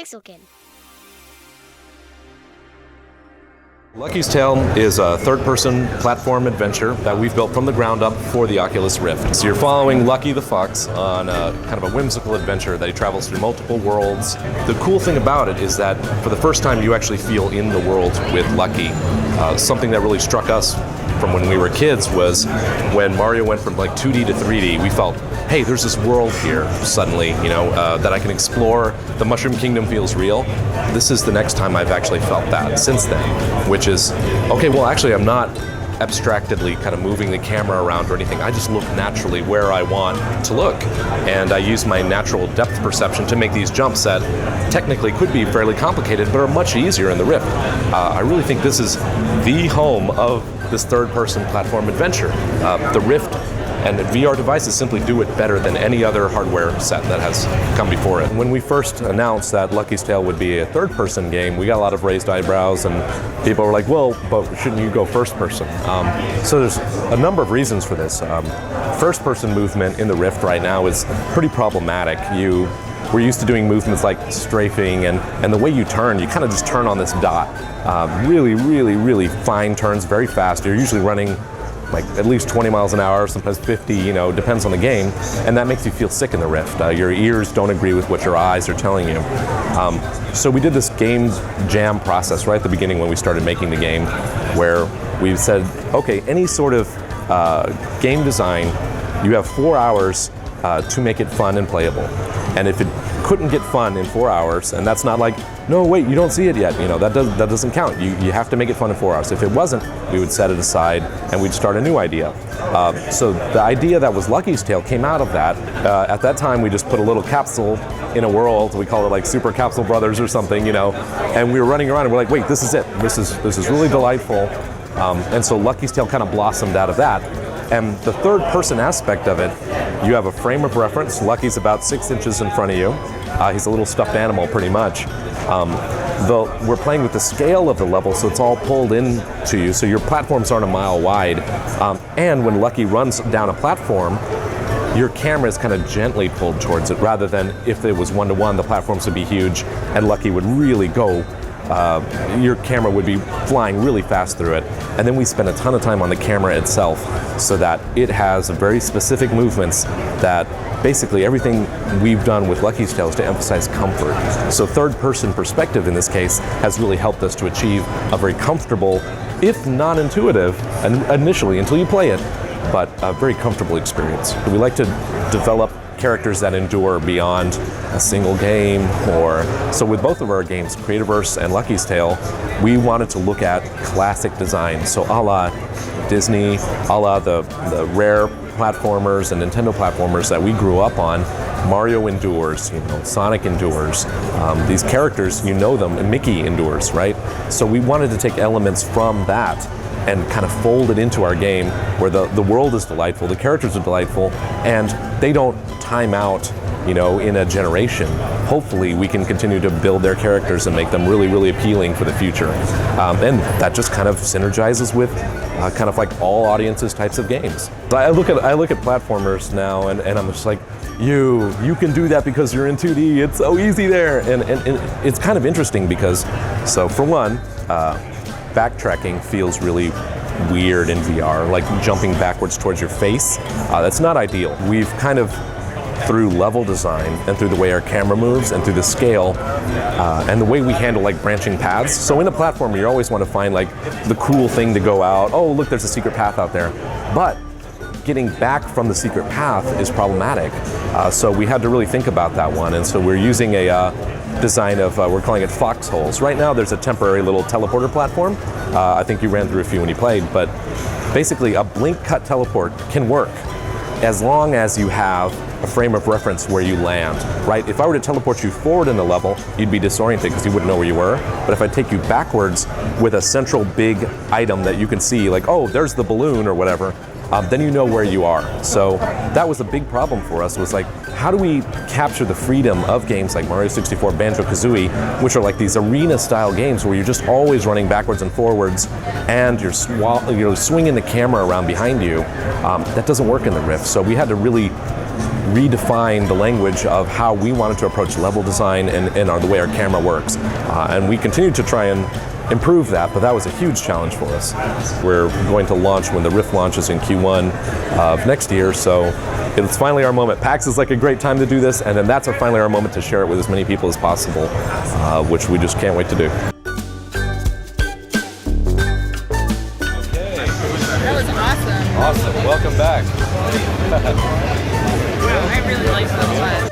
Pixelkin. Lucky's Tale is a third-person platform adventure that we've built from the ground up for the Oculus Rift. So you're following Lucky the Fox on a kind of a whimsical adventure that he travels through multiple worlds. The cool thing about it is that for the first time you actually feel in the world with Lucky. Something that really struck us from when we were kids was when Mario went from like 2D to 3D, we felt, hey, there's this world here suddenly, that I can explore. The Mushroom Kingdom feels real. This is the next time I've actually felt that since then, which is, okay, well, actually, I'm not abstractedly kind of moving the camera around or anything. I just look naturally where I want to look. And I use my natural depth perception to make these jumps that technically could be fairly complicated, but are much easier in the Rift. I really think this is the home of this third-person platform adventure. The Rift and the VR devices simply do it better than any other hardware set that has come before it. When we first announced that Lucky's Tale would be a third-person game, we got a lot of raised eyebrows, and people were like, well, but shouldn't you go first-person? So there's a number of reasons for this. First-person movement in the Rift right now is pretty problematic. We're used to doing movements like strafing, and the way you turn, you kind of just turn on this dot. Really, really, really fine turns, very fast. You're usually running like at least 20 miles an hour, sometimes 50, depends on the game, and that makes you feel sick in the Rift. Your ears don't agree with what your eyes are telling you. So we did this game jam process right at the beginning when we started making the game, where we said, okay, any sort of game design, you have 4 hours to make it fun and playable. And if it couldn't get fun in 4 hours, and that's not like, no, wait, you don't see it yet, that doesn't count. You have to make it fun in 4 hours. If it wasn't, we would set it aside and we'd start a new idea. So the idea that was Lucky's Tale came out of that. At that time, we just put a little capsule in a world. We call it like Super Capsule Brothers or something, and we were running around and we're like, wait, this is it. This is really delightful. And so Lucky's Tale kind of blossomed out of that. And the third person aspect of it, you have a frame of reference. Lucky's about 6 inches in front of you. He's a little stuffed animal, pretty much. We're playing with the scale of the level, so it's all pulled into you, so your platforms aren't a mile wide. And when Lucky runs down a platform, your camera is kind of gently pulled towards it, rather than if it was one-to-one, the platforms would be huge, and Lucky would really go. Your camera would be flying really fast through it. And then we spend a ton of time on the camera itself so that it has very specific movements that basically everything we've done with Lucky's Tale is to emphasize comfort. So third-person perspective in this case has really helped us to achieve a very comfortable, if not intuitive, initially until you play it, but a very comfortable experience. We like to develop characters that endure beyond a single game, so with both of our games, Creativerse and Lucky's Tale, we wanted to look at classic design. So a la Disney, a la the Rare platformers and Nintendo platformers that we grew up on, Mario endures, Sonic endures. These characters, them, and Mickey endures, right? So we wanted to take elements from that and kind of fold it into our game where the world is delightful, the characters are delightful, and they don't time out, in a generation. Hopefully we can continue to build their characters and make them really, really appealing for the future. And that just kind of synergizes with kind of like all audiences types of games. I look at platformers now and I'm just like, you can do that because you're in 2D, it's so easy there. And it's kind of interesting because, so for one, backtracking feels really weird in VR, like jumping backwards towards your face. That's not ideal. We've kind of, through level design and through the way our camera moves and through the scale and the way we handle like branching paths. So in a platform, you always want to find like the cool thing to go out. Oh, look, there's a secret path out there. But getting back from the secret path is problematic. So we had to really think about that one. And so we're using a design of, we're calling it foxholes. Right now there's a temporary little teleporter platform. I think you ran through a few when you played, but basically a blink cut teleport can work as long as you have a frame of reference where you land, right? If I were to teleport you forward in the level, you'd be disoriented because you wouldn't know where you were. But if I take you backwards with a central big item that you can see, like, oh, there's the balloon or whatever, then you know where you are. So that was a big problem for us, was like, how do we capture the freedom of games like Mario 64, Banjo-Kazooie, which are like these arena-style games where you're just always running backwards and forwards, and you're swinging the camera around behind you. That doesn't work in the Rift, so we had to really redefine the language of how we wanted to approach level design and the way our camera works. And we continue to try and improve that, but that was a huge challenge for us. We're going to launch when the Rift launches in Q1 of next year, so it's finally our moment. PAX is like a great time to do this, and then that's finally our moment to share it with as many people as possible, which we just can't wait to do. That was awesome. Awesome. Welcome back. I really liked this one.